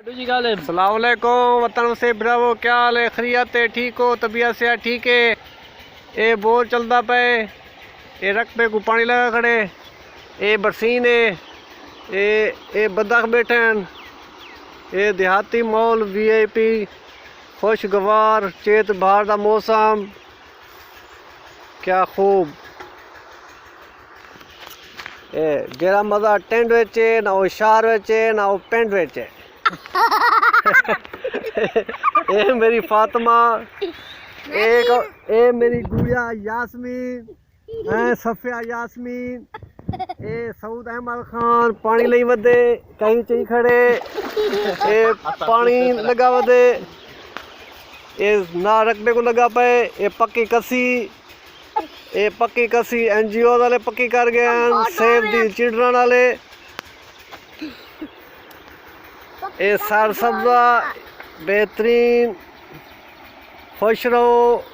अस्सलाम वालेकुम वतन से ब्रावो, क्या हाल है? खैरियत है? ठीक हो? तबीयत से ठीक है? ये बोर चलता पे, ये रख पे को पानी लगा खड़े, ये बरसीन है, ये बदख बैठे हैं, ये देहाती मॉल VIP खुशगवार चेत बाहर का मौसम क्या खूब। जेरा मजा टेंट विच है, ना वो शहर विच है, ना वो पिंड विच है। ये मेरी फातिमा, ये मेरी गुड़िया यास्मीन, सफिया यास्मीन, ये सऊद अहमद खान पानी लई वदे कहीं चई खड़े, ये पानी लगा वदे, ये ना रकबे को लगा पे, ये पक्की कसी NGO वाले पक्की कर गए हैं, सेव दी चिल्ड्रन वाले, ये सार सब्जा बेहतरीन। खुश रहो।